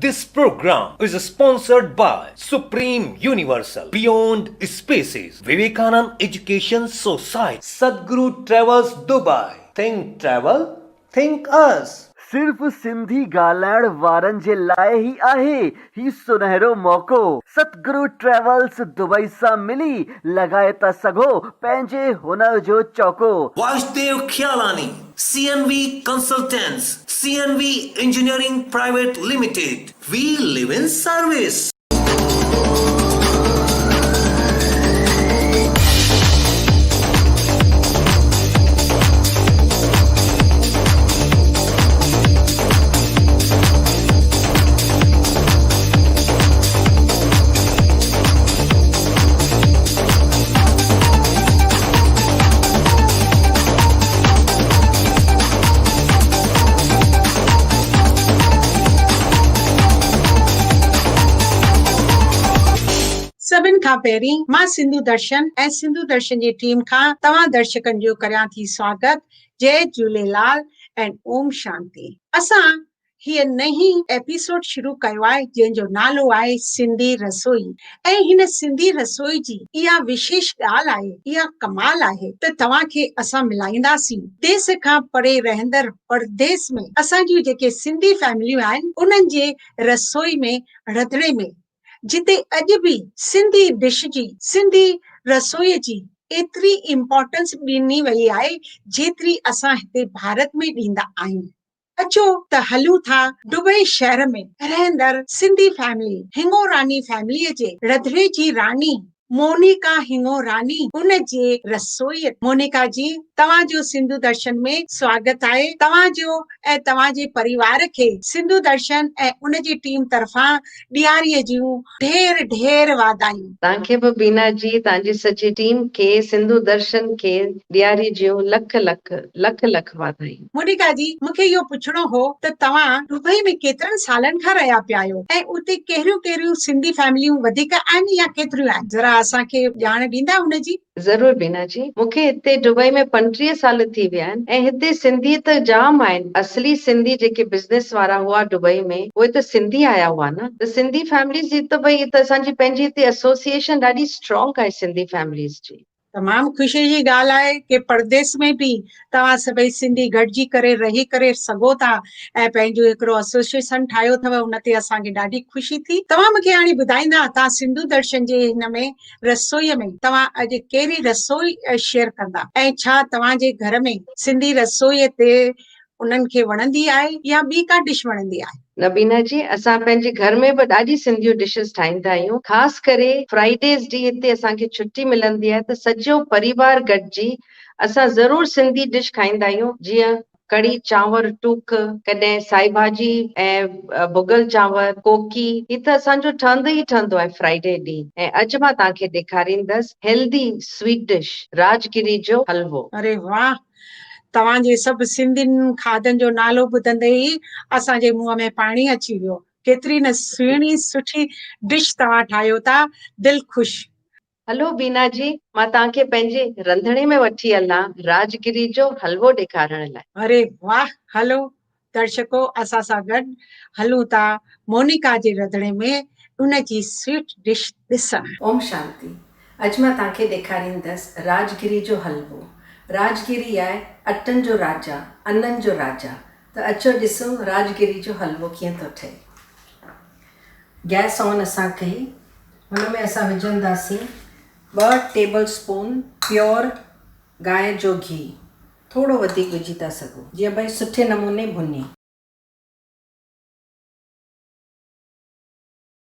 This program is sponsored by Supreme Universal, Beyond Spaces, Vivekanand Education Society, Sadhguru Travels Dubai. Think travel, think us. सिर्फ सिंधी ॻाल्हाइण वारनि जे लाइ ही आहे ही सुनहरो मौक़ो। सतगुरु ट्रेवल्स दुबई सां मिली लॻाए था सघो पंहिंजे हुनर जो चौको। Vasudev Khyalani, CNV Consultants, CNV Engineering Private Limited. We live in service. सभिनि खां पहिरीं मां सिंधु दर्शन ऐं सिंधु दर्शन जी टीम खां तव्हां दर्शकनि जो करियां थी स्वागत। जय झूलेलाल ऐं ओम शांति। असां हीअ नई एपिसोड शुरू कयो आहे जंहिंजो नालो आहे सिंधी रसोई ऐं हिन सिंधी रसोई जी इहा विशेष ॻाल्हि आहे, इहा कमाल आहे त तव्हांखे असां मिलाईंदासीं देश खां परे रहंदड़ परदेस में असांजूं जेके सिंधी फैमिलियूं आहिनि उन्हनि जे रसोई में रंधिणे में, जिते अॼु बि सिंधी डिश जी, सिंधी रसोईअ जी एतिरी इम्पोर्टेंस ॾिनी वई आहे जेतिरी असां हिते भारत में ॾींदा आहियूं। अचो त हलूं था दुबई शहर में रहंदड़ सिंधी फैमिली हिंगोरानी फैमिलीअ जे रंधिणे जी रानी मोनिका हिंगोरानी उन जे रसोई। मोनिका जी, तव्हांजो सिंधु दर्शन में स्वागत आहे। तव्हांजो ऐं तव्हांजे परिवार खे सिंधु दर्शन ऐं उन जी टीम तरफ़ां ॾियारीअ जूं ढेर ढेर वाधायूं। तव्हांखे बि बीना जी, तव्हांजी सॼी टीम खे, सिंधु दर्शन खे ॾियारी जूं लख लख लख लख वाधायूं। मोनिका जी, मूंखे इहो पुछणो हो त तव्हां दुबई में केतिरनि सालनि खां रहिया पिया आहियो ऐं उते कहिड़ियूं कहिड़ियूं सिंधी फैमिलियूं वधीक आहिनि या केतिरियूं आहिनि, जरा असांखे ॼाण ॾींदा हुनजी? ज़रूर बीना जी, मूंखे हिते दुबई में 35 साल थी विया आहिनि ऐं हिते सिंधियत जाम आहिनि। असली सिंधी जेके बिज़नेस वारा हुआ दुबई में उहे त सिंधी आया हुआ न, त सिंधी फैमिलीज़ जी त भई त असांजी पंहिंजी हिते एसोसिएशन ॾाढी स्ट्रॉन्ग आहे सिंधी फैमिलीज़ जी। तमामु ख़ुशी जी ॻाल्हि आहे कि परदेस में बि तव्हां सभई सिंधी गॾिजी करे रही करे सघो था ऐं पंहिंजो हिकिड़ो एसोसिएशन ठाहियो अथव, उन ते असांखे ॾाढी ख़ुशी थी। तव्हां मूंखे हाणे ॿुधाईंदा, तव्हां सिंधु दर्शन जे हिन में रसोईअ में तव्हां अॼु कहिड़ी रसोई शेयर कंदा ऐं छा तव्हांजे घर में सिंधी रसोईअ ते उन्हनि खे वणंदी आहे या ॿी का डिश वणंदी आहे? न बीना जी, असां पंहिंजे घर में बि ॾाढी सिंधियूं डिशेस ठाहींदा आहियूं। ख़ासि करे फ्राइडेज़ ॾींहुं हिते असांखे छुट्टी मिलंदी आहे त सॼो परिवार गॾिजी असां ज़रूर सिंधी डिश खाईंदा आहियूं, जीअं कढ़ी चांवर टूक, कॾहिं साई भाॼी ऐं भुॻल चांवर, कोकी। ही त असांजो ठहंदो ई ठहंदो आहे फ्राइडे ॾींहुं। ऐं अॼु मां तव्हांखे ॾेखारींदसि हेल्दी स्वीट डिश राजगिरी जो हलवो। अरे वाह, तव्हांजे सभु सिंधियुनि खाधनि जो नालो ॿुधंदे ई असांजे मुंहं में पाणी अची वियो। केतिरी न सुहिणी सुठी डिश तव्हां ठाहियो था, दिलि ख़ुशि। हलो बीना जी, मां तव्हांखे पंहिंजे रंधिणे में वठी हलां राजगिरी जो हलवो ॾेखारण लाइ। अरे वाह, हलो दर्शको, असां सां गॾु हलूं था मोनिका जे रंधिणे में उन जी स्वीट डिश ॾिसण। ओम शांति। अॼु मां तव्हांखे ॾेखारींदसि राजगिरी जो हलवो। राजगिरी आहे अटनि जो राजा, अननि जो राजा। त अचो ॾिसूं राजगिरी जो हलवो कीअं थो ठहे। गैस ऑन असां कई, हुन में असां विझंदासीं 2 टेबल स्पून प्योर गांइ जो घी। थोड़ो वधीक विझी था सघो, जीअं भई सुठे नमूने भुने।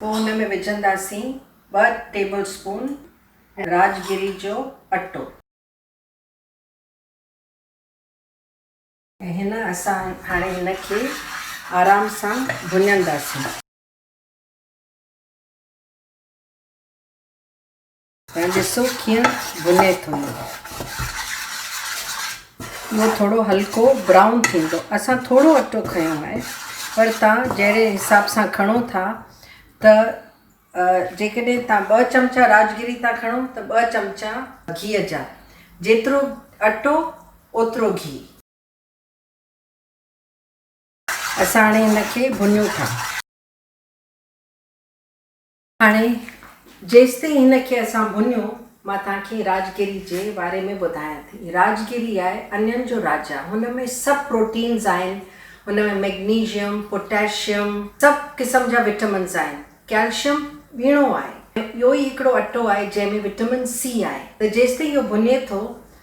पोइ हुन में विझंदासीं 2 टेबल स्पून राजगिरी जो अटो। ऐं हिन असां हाणे हिनखे आराम सां भुञंदासीं। ऐं ॾिसो कीअं भुने थो। इहो थोरो हल्को ब्राउन थींदो। असां थोरो अटो खयो आहे, पर तव्हां जहिड़े हिसाब सां खणो था त जेकॾहिं तव्हां 2 चमचा राजगिरी था खणो त 2 चमचा घीअ जा, जेतिरो अटो ओतिरो घी। असां हाणे हिनखे भुञूं था। हाणे जेसिताईं हिनखे असां भुनियो, मां तव्हांखे राजगिरी जे बारे में ॿुधायां थी। राजगिरी आहे अञनि जो राजा। हुन में सभु प्रोटीन्स आहिनि, हुन में मैग्नीशियम, पोटेशियम, सभु क़िस्म जा विटामिन्स आहिनि। कैल्शियम ॿीणो आहे। इहो ई हिकिड़ो अटो आहे जंहिंमें विटामिन सी आहे। त जेसिताईं इहो भुञे थो,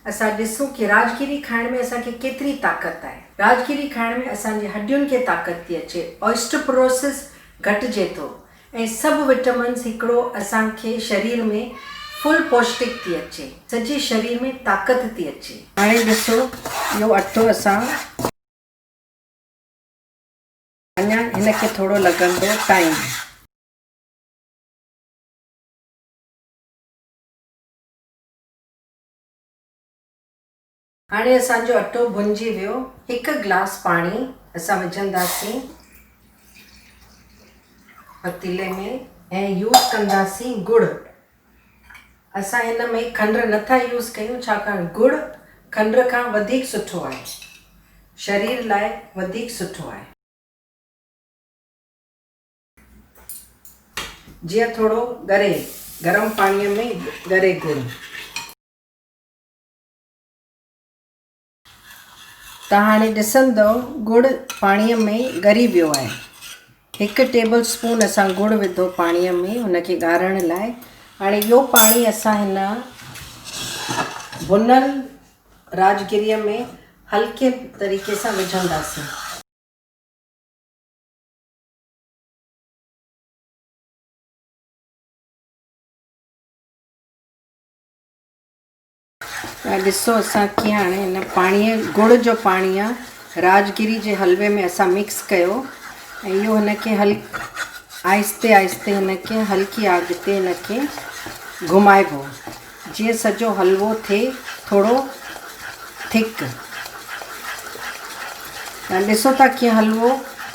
असां ॾिसूं कि राजगिरी खाइण में असांखे केतिरी ताक़त आहे। राजगिरी खाइण में असांजी हड्डियुनि खे ताक़त थी अचे, ऑस्टियोपोरोसिस घटिजे थो ऐं सभु विटामिन्स हिकिड़ो असांखे शरीर में फुल पौष्टिक थी अचे, सॼे शरीर में ताक़त थी अचे। हाणे ॾिसो, इहो अटो असां अञा हिनखे थोरो लॻंदो टाइम। हाणे असांजो अटो भुंजी वियो। हिकु गिलास पाणी असां विझंदासीं पतीले में ऐं यूज़ कंदासीं गुड़। असां हिन में खंड नथा यूज़ कयूं, छाकाणि गुड़ खंड खां वधीक सुठो आहे, शरीर लाइ वधीक सुठो आहे। जीअं थोरो ॻरे, गरम पाणीअ में ॻरे गुड़। तव्हां हाणे ॾिसंदव गुड़ पाणीअ में ॻरी वियो आहे। 1 टेबल स्पून असां गुड़ विधो पाणीअ में हुनखे ॻारण लाइ। हाणे इहो पाणी असां हिन भुनल राजगिरीअ में हल्के तरीक़े सां विझंदासीं। ॾिसो असां कीअं हाणे हिन पाणीअ, गुड़ जो पाणी आहे, राजगिरी जे हलवे में असां मिक्स कयो ऐं इहो हिनखे आहिस्ते आहिस्ते हिनखे हल्की आग ते हिनखे घुमाइबो, जीअं सॼो हलवो थिए थोरो थिक। ॾिसो था कीअं हलवो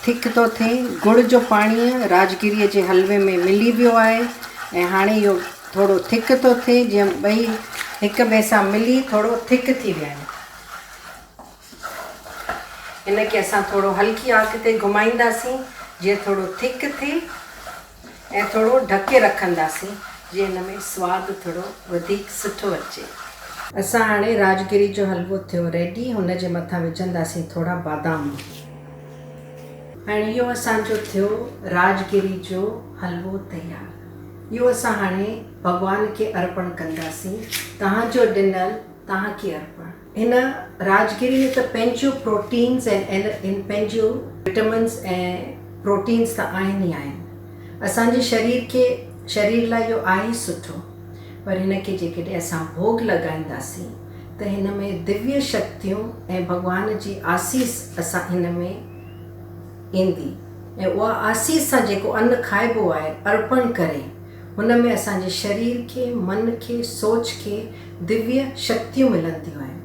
थिक थो थिए। गुड़ जो पाणी राजगिरीअ जे हलवे में मिली वियो आहे ऐं हाणे इहो थोरो थिक थो थिए, जीअं ॿई हिक ॿिए सां मिली थोरो थिक थी विया आहिनि। हिनखे असां थोरो हल्की आग ते घुमाईंदासीं जीअं थोरो थिक थिए ऐं थोरो ढके रखंदासीं जीअं हिन में सवादु थोरो वधीक सुठो अचे। असां हाणे राजगिरी जो हलवो थियो रेडी। हुन जे मथां विझंदासीं थोरा बादाम। हाणे इहो असांजो थियो राजगिरी जो हलवो तयारु। इहो असां हाणे भॻवान खे अर्पण कंदासीं। तव्हांजो ॾिनल तव्हांखे अर्पण। हिन राजगिरी में त पंहिंजूं प्रोटीन्स ऐं पंहिंजूं विटामिन्स ऐं प्रोटीन्स त आहिनि ई आहिनि। असांजे शरीर लाइ इहो आहे ई सुठो, पर हिनखे जेकॾहिं असां भोग लॻाईंदासीं त हिन में दिव्य शक्तियूं ऐं भॻवान जी आसीस असां हिन में ईंदी ऐं उहा आसीस सां जेको अन्न खाइबो आहे अर्पण करे, हुन में असांजे शरीर खे, मन खे, सोच खे दिव्य शक्तियूं मिलंदियूं आहिनि।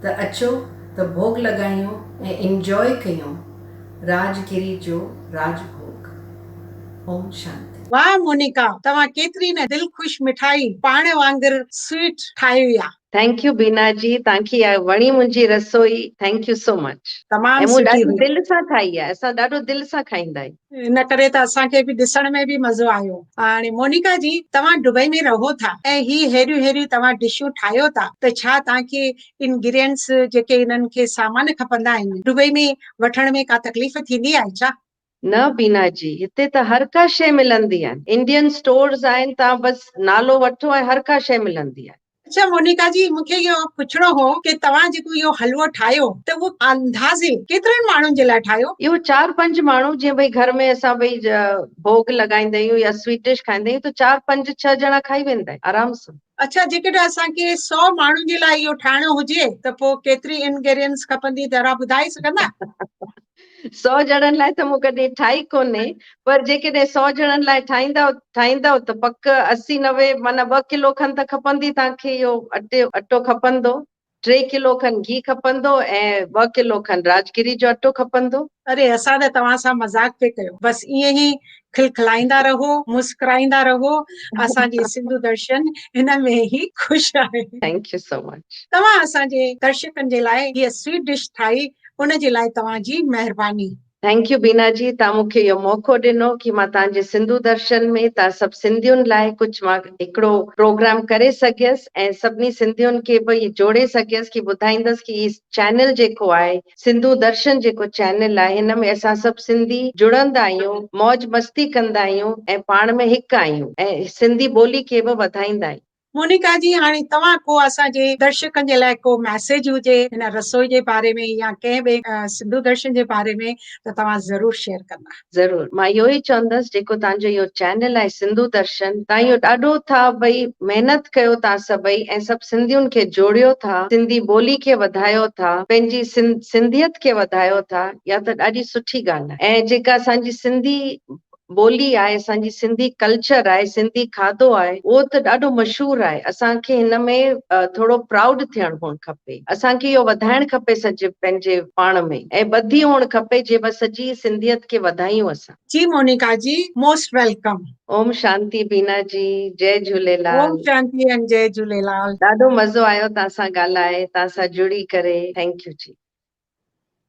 त अचो त भोग लॻायूं ऐं इंजॉय कयूं राजगिरी जो राजभोग। ओम शांति। वाह मोनिका, तव्हां केतिरी न दिलि ख़ुशि मिठाई पाण वांगुरु स्वीट ठाही आहे। थैंक यू बीना जी, तव्हांखे वणी मुंहिंजी रसोई। Thank you so much. ऐं तमामु मूं सुठी ॾाढी हुई। दिलि सां ठाही आहे। असां ॾाढो दिलि सां खाईंदा आहियूं। इन करे त असांखे बि ॾिसण में बि मज़ो आयो। हाणे मोनिका जी, तव्हां दुबई में रहो था ऐं ही हेरियूं तव्हां डिशूं ठाहियो था, त छा तव्हांखे इंग्रीडियंट्स जेके इन्हनि खे सामान खपंदा आहिनि दुबई में वठण में का तकलीफ़ थींदी आहे छा? न बीना जी, हिते त हर का शइ मिलंदी आहे। इंडियन स्टोर्स आहिनि, तव्हां बसि नालो वठो ऐं हर का शइ मिलंदी आहे। अच्छा मोनिका जी, मूंखे इहो पुछणो हो कि तव्हां जेको इहो हलवो ठाहियो त उहो अंदाज़े केतिरनि माण्हुनि जे लाइ ठाहियो? इहो 4-5 माण्हू, जीअं भई घर में असां भई भोग लॻाईंदा आहियूं या स्वीट डिश खाईंदा आहियूं, त 4-5-6 ॼणा खाई वेंदा आहिनि आराम सां। अच्छा, जेकॾहिं असांखे 100 माण्हुनि जे लाइ इहो ठाहिणो हुजे त पोइ केतिरी इंग्रीडियंट्स खपंदी, जरा ॿुधाए सघंदा? 100 ॼणनि लाइ त मूं कॾहिं ठाही कोन्हे, पर जेकॾहिं 100 ॼणनि लाइ ठाहींदव त पक 80-90 माना 2 किलो खनि त खपंदी तव्हांखे। इहो अटो खपंदो, 3 किलो खनि घी खपंदो ऐं 2 किलो खनि राजगिरी जो अटो खपंदो। अरे, असां त तव्हां सां मज़ाक पिए कयो। बसि ईअं ई खिलखिलाईंदा रहो, मुस्कुराईंदा रहो। असांजी सिंधु दर्शन हिन में ई ख़ुशि आहे। Thank you so much. तव्हां असांजे दर्शकनि जे लाइ हीअ स्वीट डिश ठाही, उन जे लाइ तव्हांजी महिरबानी। थैंक यू बीना जी, तव्हां मूंखे इहो मौक़ो ॾिनो कि मां तव्हांजे सिंधु दर्शन में तव्हां सभु सिंधियुनि लाइ कुझु मां हिकिड़ो प्रोग्राम करे सघियसि ऐं सभिनी सिंधियुनि खे बि इहे जोड़े सघियसि कि ॿुधाईंदसि कि ई चैनल जेको आहे सिंधु दर्शन जेको चैनल आहे हिन में असां सभु सिंधी जुड़ंदा आहियूं, मौज मस्ती कंदा आहियूं ऐं पाण में हिकु आहियूं ऐं सिंधी ॿोली खे बि वधाईंदा आहियूं। मोनिका जी, हाणे तव्हां को असांजे दर्शकनि जे लाइ को मैसेज हुजे हिन रसोई जे बारे में या कंहिं बि सिंधु दर्शन जे बारे में त तव्हां ज़रूर शेयर कंदा। ज़रूर, मां इहो ई चवंदसि जेको तव्हांजो इहो चैनल आहे सिंधु दर्शन, तव्हां इहो ॾाढो था भई महिनत कयो था सभई ऐं सभु सिंधियुनि खे जोड़ियो था, सिंधी ॿोली खे वधायो था, पंहिंजी सिंधियत खे वधायो था, या त ॾाढी सुठी ॻाल्हि आहे। ऐं जेका असांजी सिंधी ॿोली आहे, असांजी सिंधी कल्चर आहे, सिंधी खाधो आहे, उहो त ॾाढो मशहूरु आहे। असांखे हिन में थोरो प्राउड थियणु हुअणु खपे, असांखे इहो वधाइणु खपे सॼे पंहिंजे पाण में ऐं ॿधी हुअणु खपे जे बसि सॼी सिंधियत खे वधायूं असां। जी मोनिका जी, मोस्ट वेलकम। ओम शांति बीना जी, जय झूलेलाल। ओम शांति एंड जय झूलेलाल। ॾाढो मज़ो आयो तव्हां सां ॻाल्हाए, तव्हां सां जुड़ी करे, थैंक यू जी।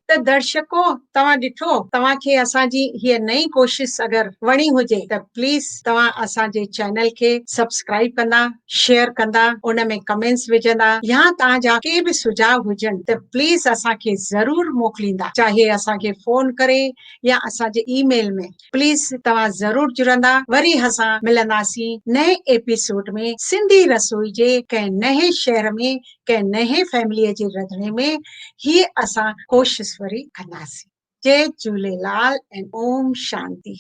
त दर्शको, तव्हां ॾिठो, तव्हांखे असांजी हीअ नई कोशिश अगरि वणी हुजे त प्लीज़ तव्हां असांजे चैनल खे सब्सक्राइब कंदा, शेयर कंदा, उन में कमेंट्स विझंदा, या तव्हांजा के बि सुझाव हुजनि त प्लीज़ असांखे ज़रूर मोकिलींदा, चाहे असांखे फोन करे या असांजे ईमेल में। प्लीज़ तव्हां ज़रूर जुड़ंदा। वरी असां मिलंदासीं नए एपिसोड में सिंधी रसोई जे कंहिं नए शहर में, कंहिं नए फैमिलीअ जे रंधिणे में। हीअ असां कोशिश वरी कंदासीं। जय झूलेलाल ऐं ओम शांति।